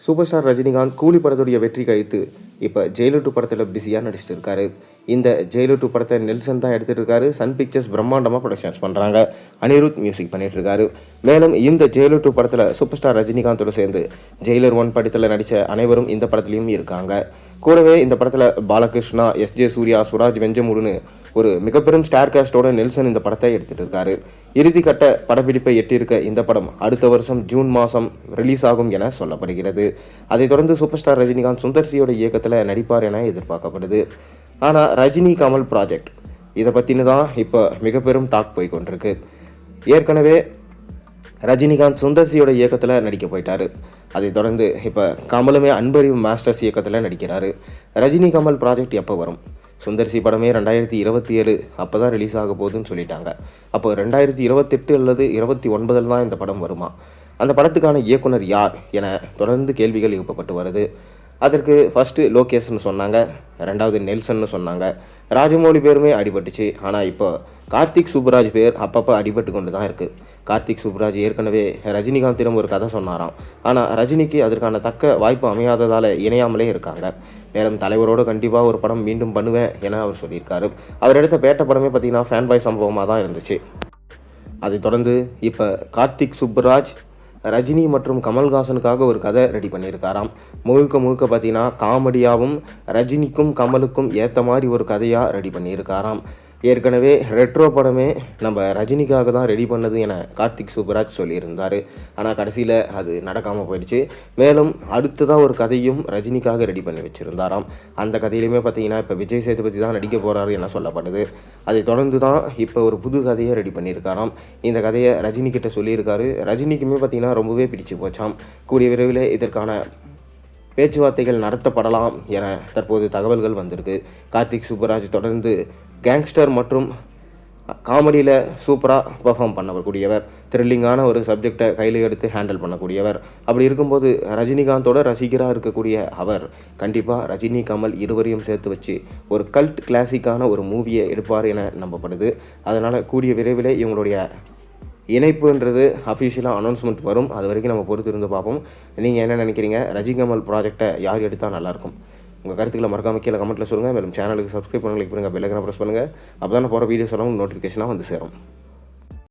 Super star Rajinikanth கூலி படத்துடைய வெற்றி கைத்து இப்போ ஜெயிலர் 2 படத்தில் பிஸியாக நடிச்சிட்டு இருக்காரு. இந்த ஜெயிலர் 2 படத்தை நெல்சன் தான் எடுத்துகிட்டு இருக்காரு. சன் பிக்சர்ஸ் பிரம்மாண்டமாக ப்ரொடக்ஷன்ஸ் பண்ணுறாங்க. அனிருத் மியூசிக் பண்ணிட்டு இருக்காரு. மேலும் இந்த ஜெயிலர் 2 படத்தில் சூப்பர் ஸ்டார் ரஜினிகாந்தோடு சேர்ந்து ஜெயிலர் 1 படத்தில் நடித்த அனைவரும் இந்த படத்துலையும் இருக்காங்க. கூடவே இந்த படத்தில் பாலகிருஷ்ணா, எஸ்ஜே சூர்யா, சுராஜ் வெஞ்சமுடுன்னு ஒரு மிகப்பெரும் ஸ்டார் காஸ்டோட நெல்சன் இந்த படத்தை எடுத்துகிட்டு இருக்காரு. இறுதிக்கட்ட படப்பிடிப்பை எட்டியிருக்க இந்த படம் அடுத்த வருஷம் ஜூன் மாதம் ரிலீஸ் ஆகும் என சொல்லப்படுகிறது. அதைத் தொடர்ந்து சூப்பர் ஸ்டார் ரஜினிகாந்த் சுந்தர்சியோட இயக்கத்தில் நடிப்பார் என எதிர்பார்க்கப்படுது. ஆனால் ரஜினி கமல் ப்ராஜெக்ட் இதை பற்றினு தான் இப்போ மிகப்பெரும் டாக் போய் கொண்டிருக்கு. ஏற்கனவே ரஜினிகாந்த் சுந்தர்சியோட இயக்கத்தில் நடிக்க போயிட்டாரு. அதைத் தொடர்ந்து இப்போ கமலுமே அன்பறிவு மாஸ்டர்ஸ் இயக்கத்தில் நடிக்கிறாரு. ரஜினி கமல் ப்ராஜெக்ட் எப்போ வரும்? சுந்தர்சி படமே 2027 அப்போ தான் ரிலீஸ் ஆக போகுதுன்னு சொல்லிட்டாங்க. அப்போ 2028 அல்லது 2029 தான் இந்த படம் வருமா? அந்த படத்துக்கான இயக்குனர் யார் என தொடர்ந்து கேள்விகள் எழுப்பப்பட்டு வருது. அதற்கு ஃபஸ்ட்டு லோகேஷ்னு சொன்னாங்க, ரெண்டாவது நெல்சன்னு சொன்னாங்க. ராஜமௌழி பேருமே அடிபட்டுச்சு. ஆனால் இப்போ கார்த்திக் சுப்புராஜ் பேர் அப்பப்போ அடிபட்டு கொண்டு தான் இருக்குது. கார்த்திக் சுப்புராஜ் ஏற்கனவே ரஜினிகாந்திடம் ஒரு கதை சொன்னாராம். ஆனால் ரஜினிக்கு அதற்கான தக்க வாய்ப்பு அமையாததால் இணையாமலே இருக்காங்க. மேலும் தலைவரோடு கண்டிப்பாக ஒரு படம் மீண்டும் பண்ணுவேன் என அவர் சொல்லியிருக்காரு. அவர் எடுத்த பேட்ட படமே பார்த்திங்கன்னா ஃபேன் பாய் சம்பவமாக தான் இருந்துச்சு. அதைத் தொடர்ந்து இப்போ கார்த்திக் சுப்புராஜ் ரஜினி மற்றும் கமல்ஹாசனுக்காக ஒரு கதை ரெடி பண்ணியிருக்காராம். முழுக்க பார்த்தீங்கன்னா காமெடியாகவும் ரஜினிக்கும் கமலுக்கும் ஏற்ற மாதிரி ஒரு கதையாக ரெடி பண்ணியிருக்காராம். ஏற்கனவே ரெட்ரோ படமே நம்ம ரஜினிக்காக தான் ரெடி பண்ணது என கார்த்திக் சுப்புராஜ் சொல்லியிருந்தார். ஆனால் கடைசியில் அது நடக்காமல் போயிடுச்சு. மேலும் அடுத்ததாக ஒரு கதையும் ரஜினிக்காக ரெடி பண்ணி வச்சுருந்தாராம். அந்த கதையிலுமே பார்த்தீங்கன்னா இப்போ விஜய் சேதுபதி தான் நடிக்க போகிறாரு என சொல்லப்படுது. அதை தொடர்ந்து தான் இப்போ ஒரு புது கதையை ரெடி பண்ணியிருக்காராம். இந்த கதையை ரஜினிக்கிட்ட சொல்லியிருக்காரு. ரஜினிக்குமே பார்த்தீங்கன்னா ரொம்பவே பிடிச்சி போச்சாம். கூடிய விரைவில் இதற்கான பேச்சுவார்த்தைகள் நடத்தப்படலாம் என தற்போது தகவல்கள் வந்திருக்கு. கார்த்திக் சுப்புராஜ் தொடர்ந்து கேங்ஸ்டர் மற்றும் காமெடியில் சூப்பராக பெர்ஃபார்ம் பண்ணக்கூடியவர். த்ரில்லிங்கான ஒரு சப்ஜெக்டை கையில் எடுத்து ஹேண்டில் பண்ணக்கூடியவர். அப்படி இருக்கும்போது ரஜினிகாந்தோட ரசிகராக இருக்கக்கூடிய அவர் கண்டிப்பாக ரஜினி கமல் இருவரையும் சேர்த்து வச்சு ஒரு கல்ட் கிளாசிக்கான ஒரு மூவியை எடுப்பார் என நம்பப்படுது. அதனால் கூடிய விரைவில் இவங்களுடைய இணைப்புன்றது அஃபிஷியலாக அனௌன்ஸ்மெண்ட் வரும். அது வரைக்கும் நம்ம பொறுத்து இருந்து பார்ப்போம். நீங்கள் என்ன நினைக்கிறீங்க? ரஜினி கமல் ப்ராஜெக்டை யார் எடுத்தால் நல்லாயிருக்கும்? உங்கள் கருத்துக்களை மறக்காம கீழே கமெண்ட்டில் சொல்லுங்கள். மேலும் சேனலுக்கு சப்ஸ்கிரைப் பண்ணுங்கள், லைக் பண்ணுங்கள், பெல் ஐகானை ப்ரெஸ் பண்ணுங்கள். அப்போ தான் நான் போகிற வீடியோஸ் எல்லாம் நோட்டிஃபிகேஷனாக வந்து சேரும்.